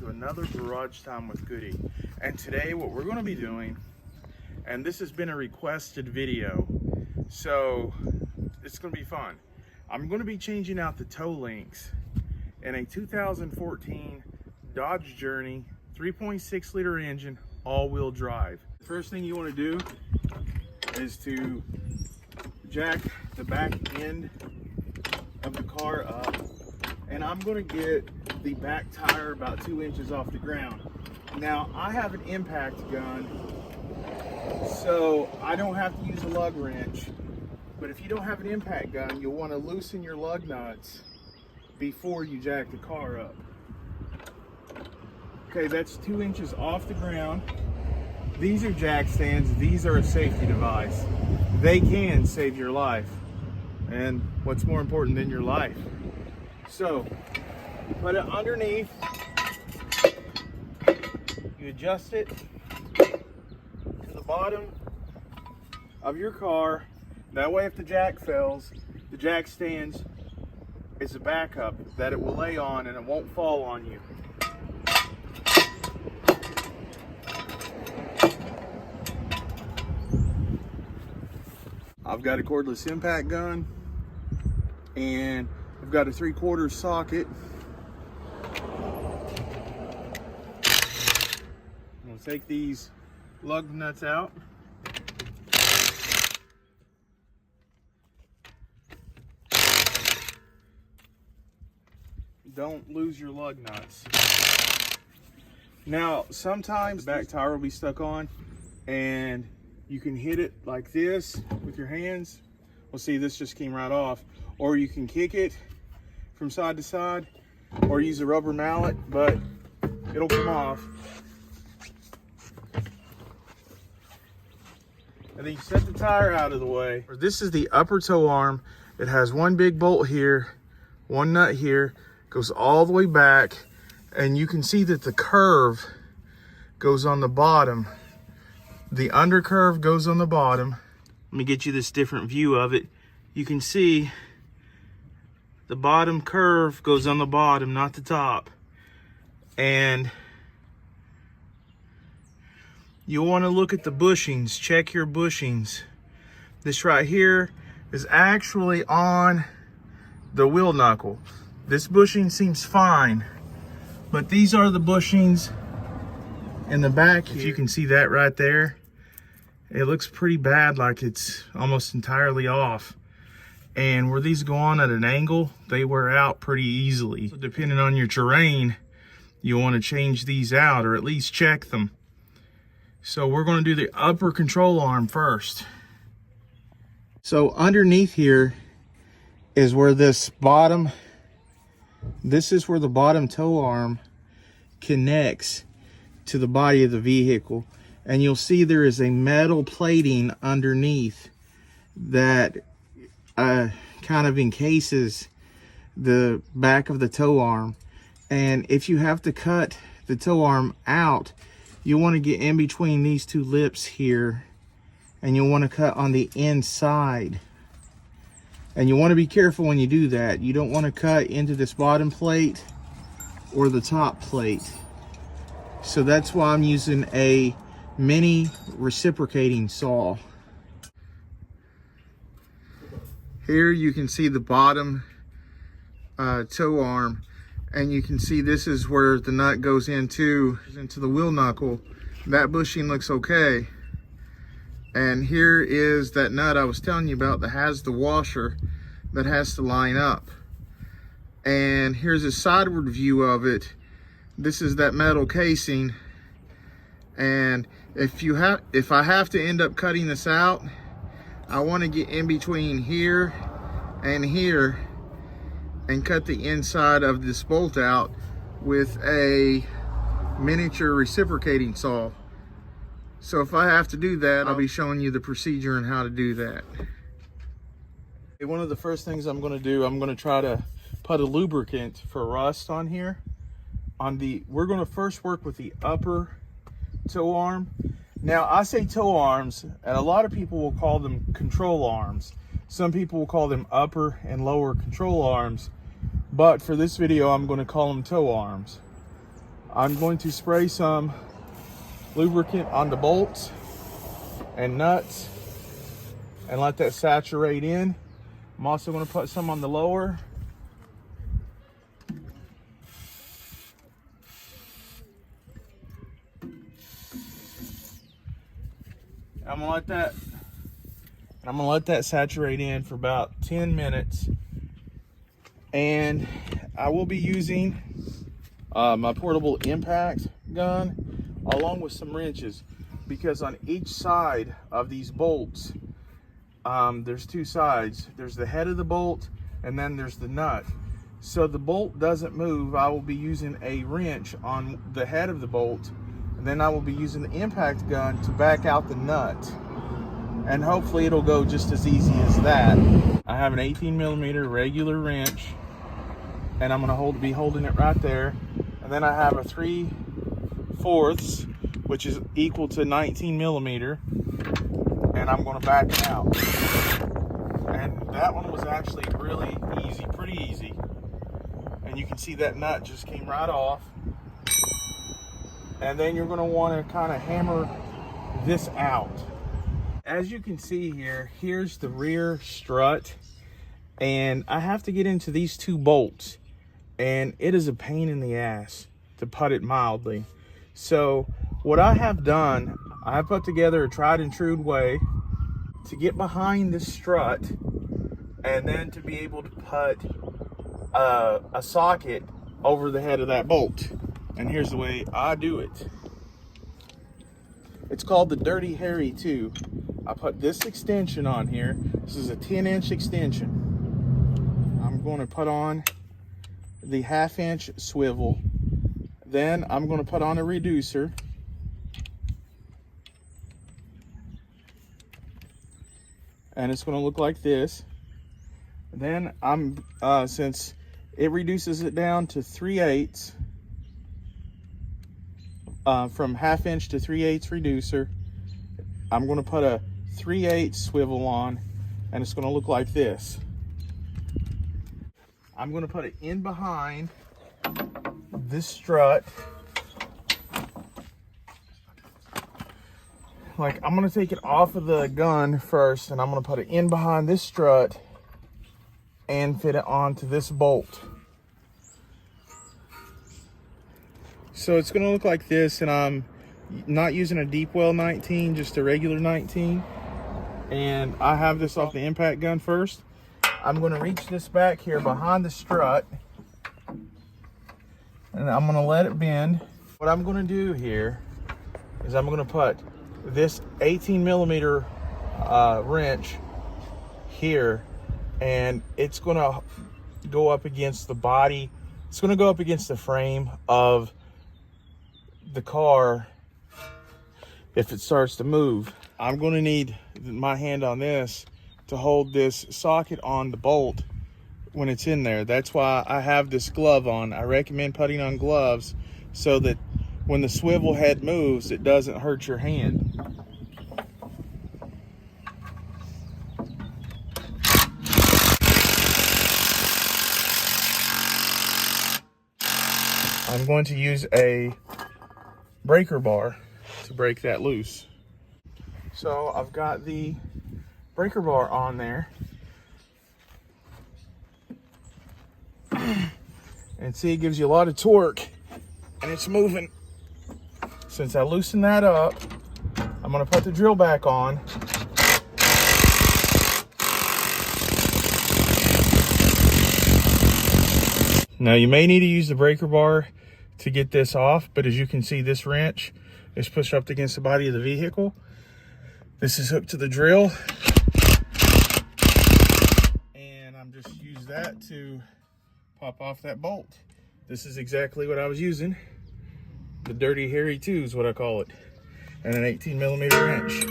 to another Garage Time with Goody. And today what we're going to be doing, and this has been a requested video, so it's going to be fun. I'm going to be changing out the toe links in a 2014 Dodge Journey 3.6 liter engine all-wheel drive. The first thing you want to do is to jack the back end of the car up, and I'm going to get the back tire about 2 inches off the ground. Now I have an impact gun, so I don't have to use a lug wrench, but if you don't have an impact gun, you'll want to loosen your lug nuts before you jack the car up. Okay, that's 2 inches off the ground. These are jack stands. These are a safety device. They can save your life, and what's more important than your life? So you put it underneath, you adjust it to the bottom of your car. That way if the jack fails, the jack stands is a backup that it will lay on and it won't fall on you. I've got a cordless impact gun, and I've got a 3/4 socket. I'm going to take these lug nuts out. Don't lose your lug nuts. Now, sometimes the back tire will be stuck on, and you can hit it like this with your hands. Well, see, this just came right off. Or you can kick it from side to side, or use a rubber mallet, but it'll come off. And then you set the tire out of the way. This is the upper toe arm. It has one big bolt here, one nut here, goes all the way back, and you can see that the curve goes on the bottom. The undercurve goes on the bottom. Let me get you this different view of it. You can see the bottom curve goes on the bottom, not the top. And you'll want to look at the bushings, check your bushings. This right here is actually on the wheel knuckle. This bushing seems fine, but these are the bushings in the back. If you can see that right there, it looks pretty bad, like it's almost entirely off. And where these go on at an angle, they wear out pretty easily. So depending on your terrain, you'll want to change these out, or at least check them. So we're going to do the upper control arm first. So underneath here is where this is where the bottom toe arm connects to the body of the vehicle. And you'll see there is a metal plating underneath that kind of encases the back of the toe arm. And if you have to cut the toe arm out, you want to get in between these two lips here, and you'll want to cut on the inside. And you want to be careful when you do that. You don't want to cut into this bottom plate or the top plate. So that's why I'm using a mini reciprocating saw. Here you can see the bottom toe arm, and you can see this is where the nut goes into the wheel knuckle. That bushing looks okay. And here is that nut I was telling you about that has the washer that has to line up. And here's a sideward view of it. This is that metal casing. And if I have to end up cutting this out, I want to get in between here and here and cut the inside of this bolt out with a miniature reciprocating saw. So if I have to do that, I'll be showing you the procedure and how to do that. One of the first things I'm going to do, I'm going to try to put a lubricant for rust on here. We're going to first work with the upper toe arm. Now I say toe arms, and a lot of people will call them control arms. Some people will call them upper and lower control arms, but for this video I'm going to call them toe arms. I'm going to spray some lubricant on the bolts and nuts and let that saturate in. I'm also going to put some on the lower. I'm gonna let that saturate in for about 10 minutes. And I will be using my portable impact gun along with some wrenches, because on each side of these bolts, there's two sides. There's the head of the bolt and then there's the nut. So the bolt doesn't move. I will be using a wrench on the head of the bolt, and then I will be using the impact gun to back out the nut. And hopefully it'll go just as easy as that. I have an 18mm regular wrench, and I'm gonna be holding it right there. And then I have a 3/4, which is equal to 19mm, and I'm gonna back it out. And that one was actually really easy, pretty easy. And you can see that nut just came right off. And then you're gonna wanna kinda hammer this out. As you can see here, here's the rear strut, and I have to get into these two bolts, and it is a pain in the ass, to put it mildly. So what I have done, I put together a tried and true way to get behind the strut, and then to be able to put a socket over the head of that bolt. And here's the way I do it. It's called the Dirty Harry 2. I put this extension on here. This is a 10-inch extension. I'm going to put on the 1/2-inch swivel. Then I'm going to put on a reducer. And it's going to look like this. Then since it reduces it down to 3/8, from 1/2-inch to 3/8 reducer, I'm going to put a 3/8 swivel on, and it's going to look like this. I'm going to put it in behind this strut. Like, I'm going to take it off of the gun first, and I'm going to put it in behind this strut and fit it onto this bolt. So it's going to look like this, and I'm not using a deep well 19, just a regular 19. And I have this off the impact gun first. I'm going to reach this back here behind the strut, and I'm going to let it bend. What I'm going to do here is I'm going to put this 18mm wrench here, and it's going to go up against the body. It's going to go up against the frame of the car if it starts to move. I'm going to need my hand on this to hold this socket on the bolt when it's in there. That's why I have this glove on. I recommend putting on gloves so that when the swivel head moves, it doesn't hurt your hand. I'm going to use a breaker bar to break that loose. So I've got the breaker bar on there. And see, it gives you a lot of torque, and it's moving. Since I loosen that up, I'm going to put the drill back on. Now you may need to use the breaker bar to get this off, but as you can see, this wrench is pushed up against the body of the vehicle. This is hooked to the drill, and I'm just use that to pop off that bolt. This is exactly what I was using. The Dirty Harry 2 is what I call it, and an 18mm wrench.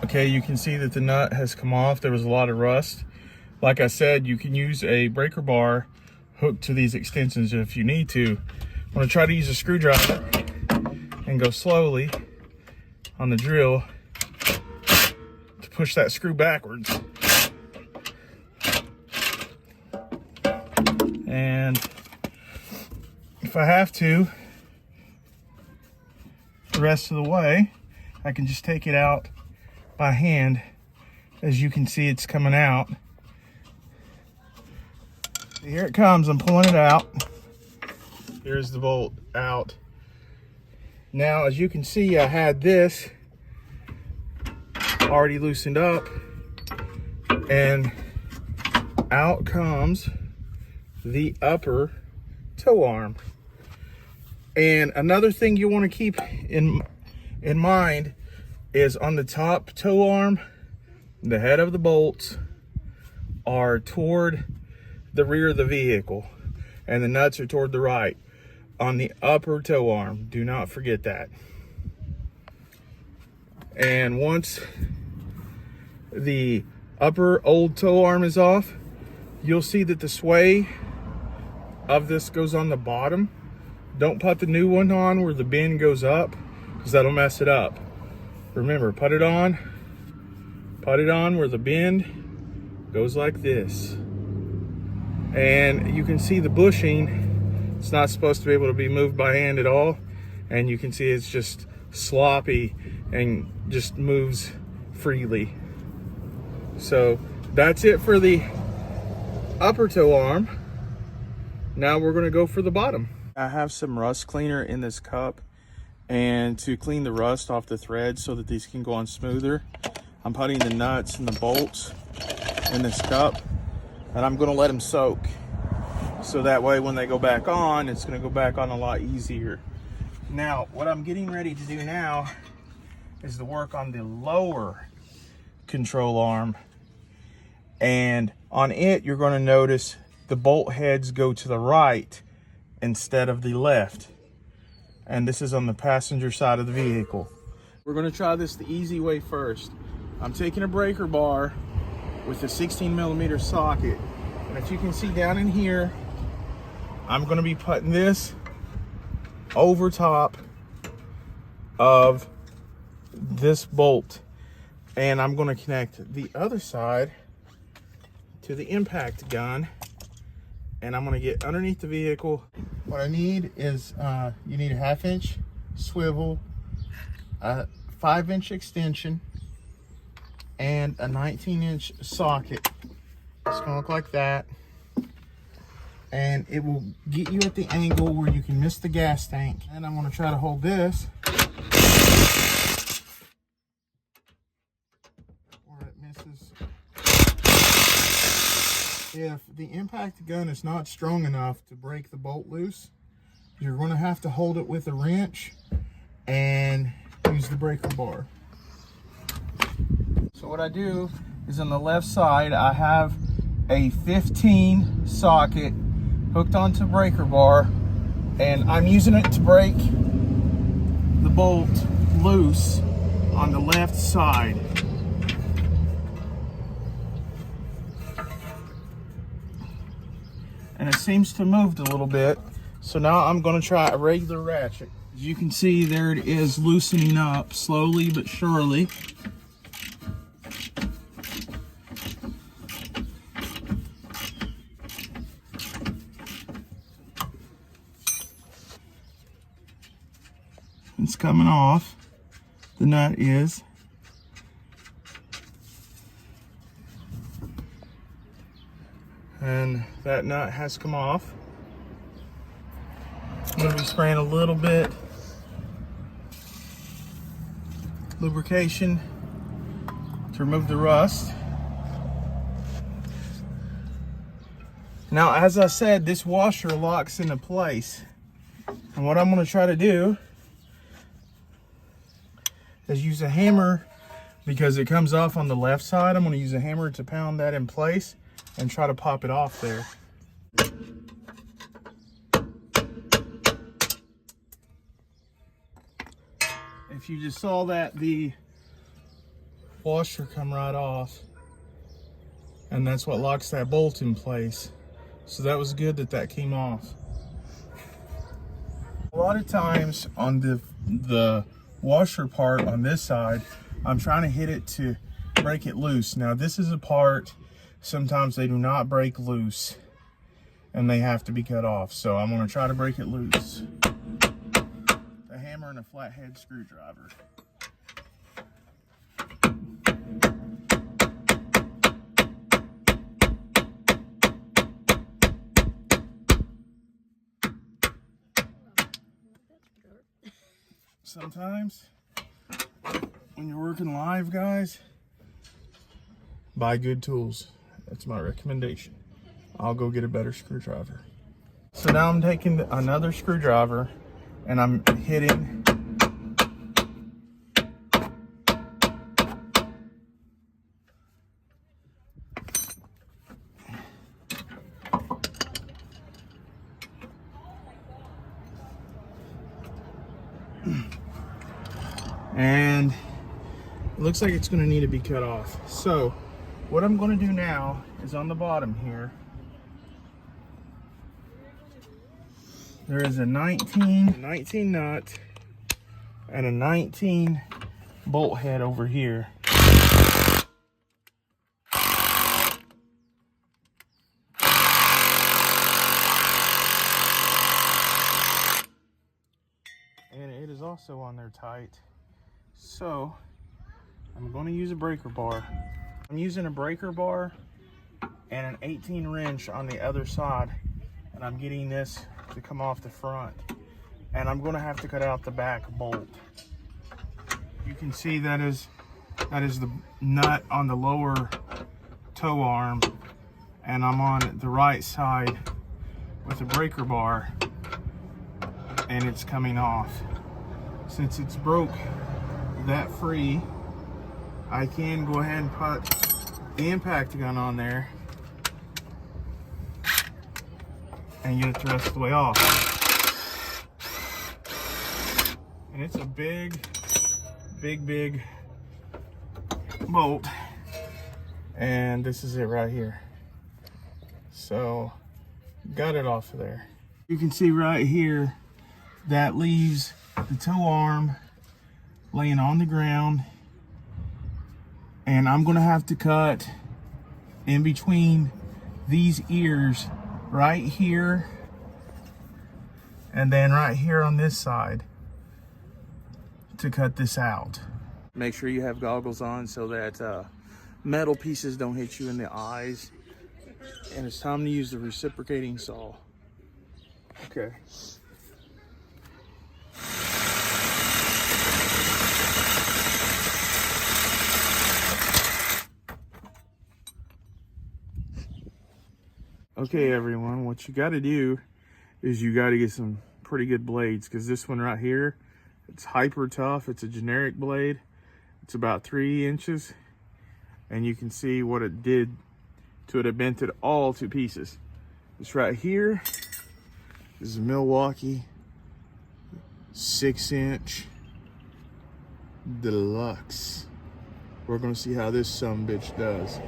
Okay, you can see that the nut has come off. There was a lot of rust. Like I said, you can use a breaker bar hooked to these extensions if you need to. I'm going to try to use a screwdriver and go slowly on the drill to push that screw backwards. And if I have to, the rest of the way, I can just take it out by hand. As you can see, it's coming out. Here it comes, I'm pulling it out. Here's the bolt out. Now, as you can see, I had this already loosened up, and out comes the upper toe arm. And another thing you want to keep in mind is on the top toe arm, the head of the bolts are toward the rear of the vehicle and the nuts are toward the right. On the upper toe arm, do not forget that. And once the upper old toe arm is off, you'll see that the sway of this goes on the bottom. Don't put the new one on where the bend goes up, because that'll mess it up. Remember, put it on where the bend goes like this. And you can see the bushing, it's not supposed to be able to be moved by hand at all. And you can see it's just sloppy and just moves freely. So that's it for the upper toe arm. Now we're gonna go for the bottom. I have some rust cleaner in this cup, and to clean the rust off the threads so that these can go on smoother, I'm putting the nuts and the bolts in this cup, and I'm gonna let them soak. So that way when they go back on, it's gonna go back on a lot easier. Now, what I'm getting ready to do now is to work on the lower control arm. And on it, you're gonna notice the bolt heads go to the right instead of the left. And this is on the passenger side of the vehicle. We're gonna try this the easy way first. I'm taking a breaker bar with a 16mm socket. And if you can see down in here, I'm gonna be putting this over top of this bolt. And I'm gonna connect the other side to the impact gun. And I'm gonna get underneath the vehicle. What I need is, you need a 1/2" swivel, a 5" extension, and a 19" socket. It's gonna look like that. And it will get you at the angle where you can miss the gas tank. And I'm gonna try to hold this where it misses. If the impact gun is not strong enough to break the bolt loose, you're going to have to hold it with a wrench and use the breaker bar. So what I do is on the left side, I have a 15 socket hooked onto breaker bar, and I'm using it to break the bolt loose on the left side. And it seems to move a little bit. So now I'm gonna try a regular ratchet. As you can see, there it is loosening up slowly but surely. It's coming off, the nut is. And that nut has come off. I'm going to be spraying a little bit lubrication to remove the rust. Now, as I said, this washer locks into place. And what I'm going to try to do is use a hammer, because it comes off on the left side. I'm going to use a hammer to pound that in place and try to pop it off there. If you just saw that, the washer come right off, and that's what locks that bolt in place. So that was good that that came off. A lot of times on the washer part on this side, I'm trying to hit it to break it loose. Now this is a part, sometimes they do not break loose. and they have to be cut off. So I'm gonna try to break it loose. A hammer and a flathead screwdriver. Sometimes when you're working live, guys, buy good tools. That's my recommendation. I'll go get a better screwdriver. So now I'm taking another screwdriver and I'm hitting and it looks like it's going to need to be cut off. So what I'm going to do now is on the bottom here, there is a 19 nut and a 19 bolt head over here. And it is also on there tight. So I'm going to use a breaker bar. I'm using a breaker bar and an 18 wrench on the other side, and I'm getting this to come off the front, and I'm going to have to cut out the back bolt. You can see that is the nut on the lower toe arm, and I'm on the right side with a breaker bar, and it's coming off. Since it's broke that free, I can go ahead and put the impact gun on there and get it the rest of the way off. And it's a big bolt, and this is it right here. So got it off of there. You can see right here that leaves the toe arm laying on the ground, and I'm gonna have to cut in between these ears right here and then right here on this side to cut this out. Make sure you have goggles on so that metal pieces don't hit you in the eyes. And it's time to use the reciprocating saw. Okay. Okay, everyone, what you got to do is you got to get some pretty good blades, because this one right here, it's hyper tough. It's a generic blade. It's about 3 inches, and you can see what it did to it. It bent it all to pieces. This right here is a Milwaukee 6-inch deluxe. We're going to see how this sumbitch does.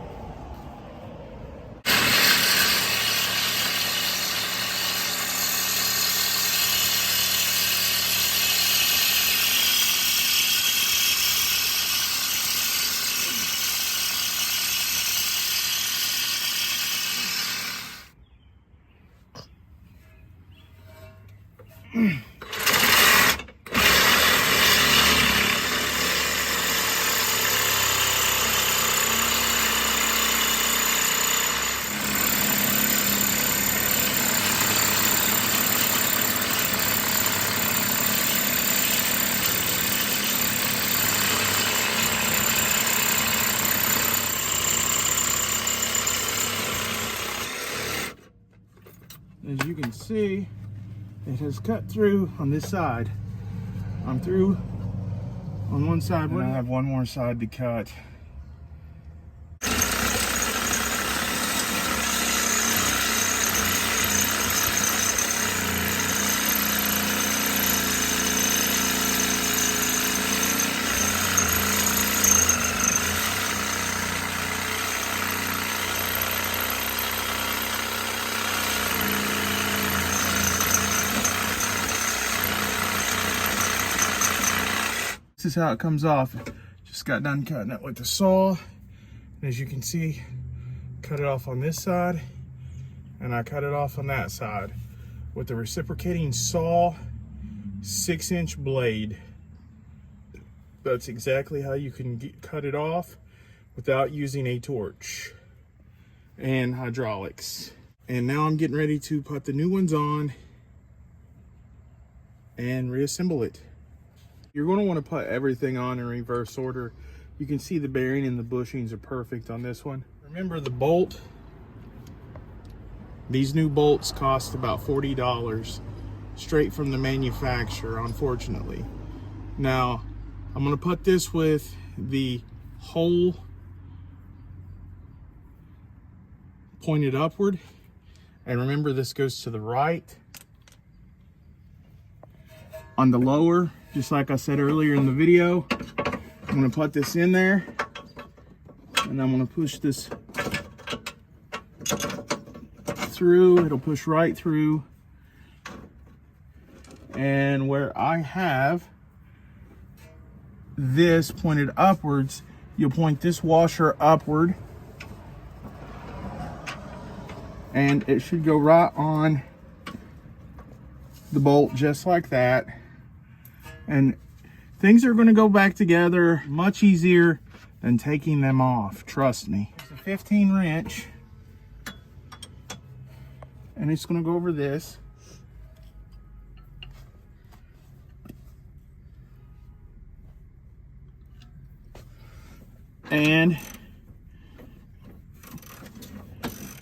As you can see, it has cut through on this side. I'm through on one side, and I have one more side to cut. This is how it comes off. Just got done cutting it with the saw. And as you can see, cut it off on this side and I cut it off on that side with a reciprocating saw 6-inch blade. That's exactly how you can cut it off without using a torch and hydraulics. And now I'm getting ready to put the new ones on and reassemble it. You're going to want to put everything on in reverse order. You can see the bearing and the bushings are perfect on this one. Remember the bolt? These new bolts cost about $40 straight from the manufacturer, unfortunately. Now, I'm going to put this with the hole pointed upward. And remember, this goes to the right. On the lower, just like I said earlier in the video, I'm going to put this in there. And I'm going to push this through. It'll push right through. And where I have this pointed upwards, you'll point this washer upward. And it should go right on the bolt just like that. And things are going to go back together much easier than taking them off, trust me. It's a 15 wrench. And it's going to go over this. And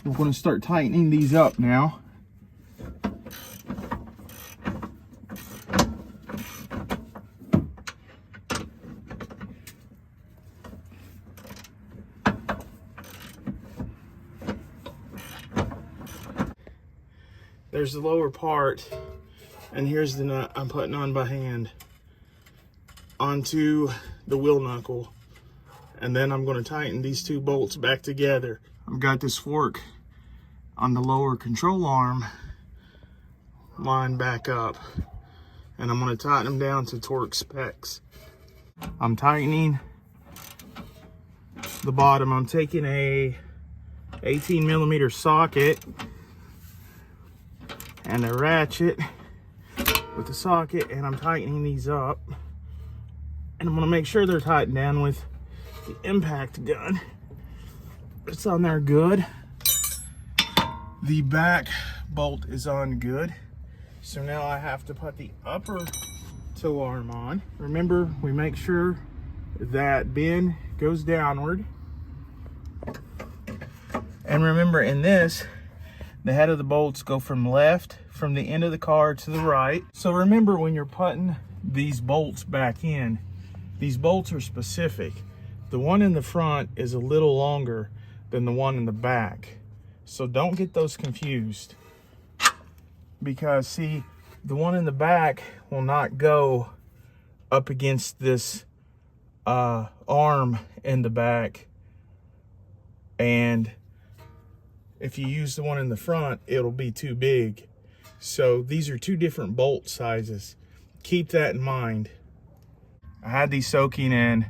we're going to start tightening these up now. There's the lower part, and here's the nut I'm putting on by hand onto the wheel knuckle. And then I'm going to tighten these two bolts back together. I've got this fork on the lower control arm lined back up, and I'm going to tighten them down to torque specs. I'm tightening the bottom. I'm taking a 18mm socket and a ratchet with the socket, and I'm tightening these up, and I'm going to make sure they're tightened down with the impact gun. It's on there good. The back bolt is on good. So now I have to put the upper tow arm on. Remember, we make sure that bend goes downward. And remember, in this, the head of the bolts go from left, from the end of the car to the right. So remember, when you're putting these bolts back in, these bolts are specific. The one in the front is a little longer than the one in the back. So don't get those confused. Because see, the one in the back will not go up against this arm in the back. And if you use the one in the front, it'll be too big. So these are two different bolt sizes. Keep that in mind. I had these soaking in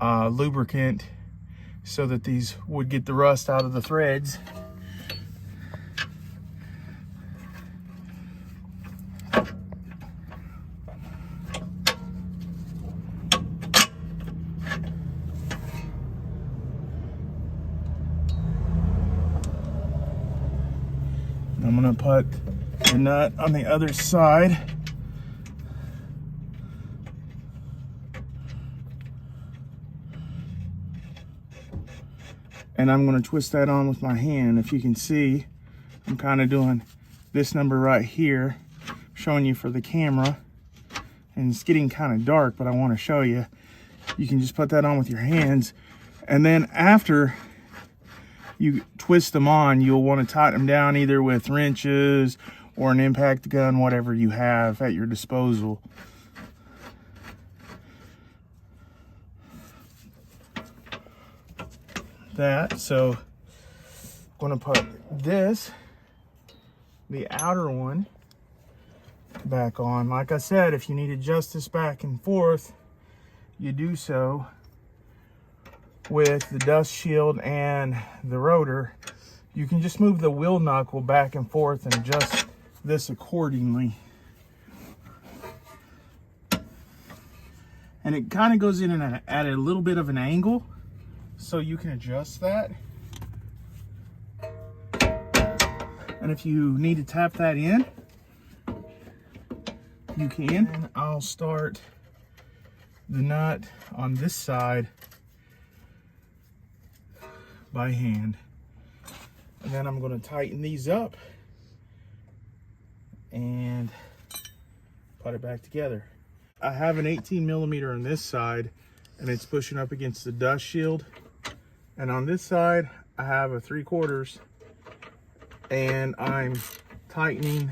lubricant so that these would get the rust out of the threads. I'm gonna put the nut on the other side. And I'm going to twist that on with my hand. If you can see, I'm kind of doing this number right here, showing you for the camera. And it's getting kind of dark, but I want to show you. You can just put that on with your hands. And then after you twist them on, you'll want to tighten them down either with wrenches or an impact gun, whatever you have at your disposal. So I'm going to put this, the outer one, back on. Like I said, if you need to adjust this back and forth, you do so with the dust shield and the rotor. you can just move the wheel knuckle back and forth and adjust this accordingly. And it kind of goes in at a little bit of an angle, so you can adjust that. And if you need to tap that in, you can. And I'll start the nut on this side by hand. And then I'm going to tighten these up and put it back together. I have an 18mm on this side, and it's pushing up against the dust shield. And on this side, I have a 3/4, and I'm tightening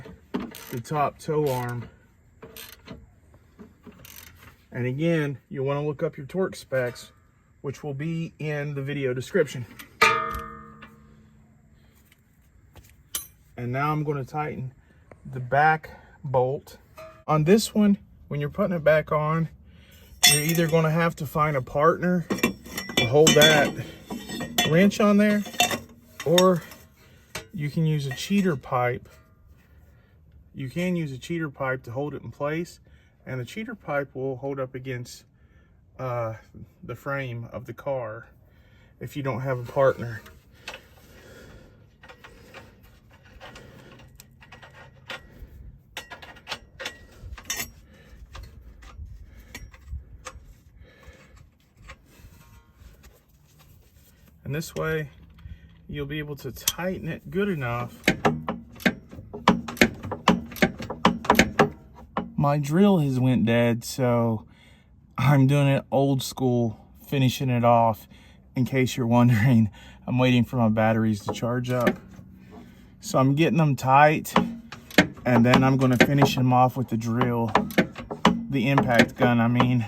the top toe arm. And again, you want to look up your torque specs, which will be in the video description. And now I'm going to tighten the back bolt. On this one, when you're putting it back on, you're either going to have to find a partner to hold that wrench on there, or you can use a cheater pipe. You can use a cheater pipe to hold it in place, and the cheater pipe will hold up against the frame of the car if you don't have a partner. And this way, you'll be able to tighten it good enough. My drill has went dead, so I'm doing it old school, finishing it off. In case you're wondering, I'm waiting for my batteries to charge up. So I'm getting them tight, and then I'm going to finish them off with the drill. The impact gun, I mean.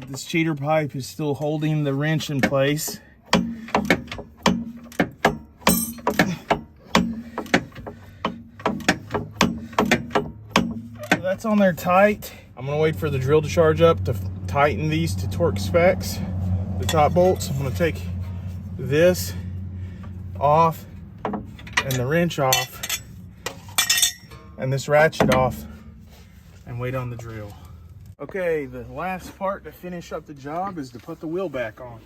This cheater pipe is still holding the wrench in place. So that's on there tight. I'm gonna wait for the drill to charge up to tighten these to torque specs, the top bolts. I'm gonna take this off and the wrench off and this ratchet off and wait on the drill. Okay, the last part to finish up the job is to put the wheel back on.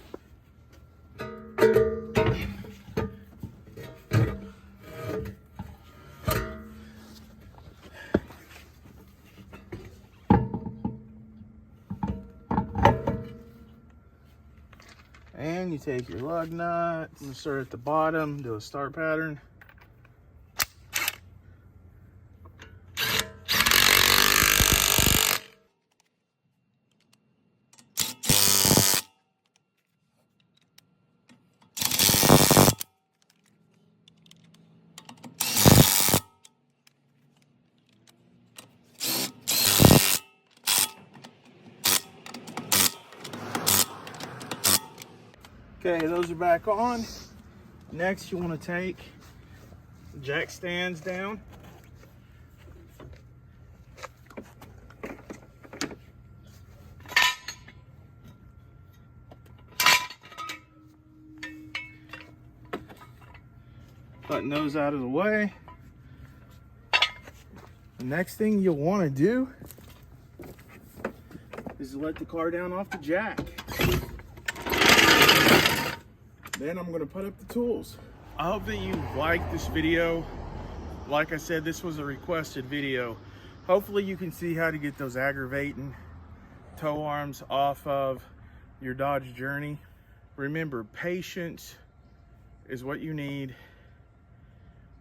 And you take your lug nut, I'm gonna start at the bottom, do a start pattern. Okay, those are back on. Next, you want to take the jack stands down. Button those out of the way. The next thing you'll want to do is to let the car down off the jack. Then I'm going to put up the tools. I hope that you liked this video. Like I said, this was a requested video. Hopefully you can see how to get those aggravating tow arms off of your Dodge Journey. Remember, patience is what you need.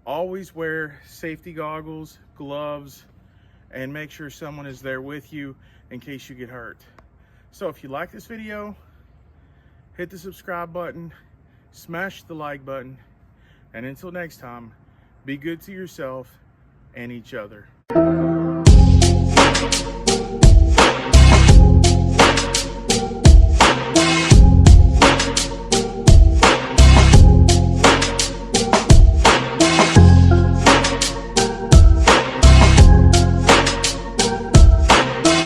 Always wear safety goggles, gloves, and make sure someone is there with you in case you get hurt. So if you like this video, hit the subscribe button, smash the like button, and until next time, be good to yourself and each other.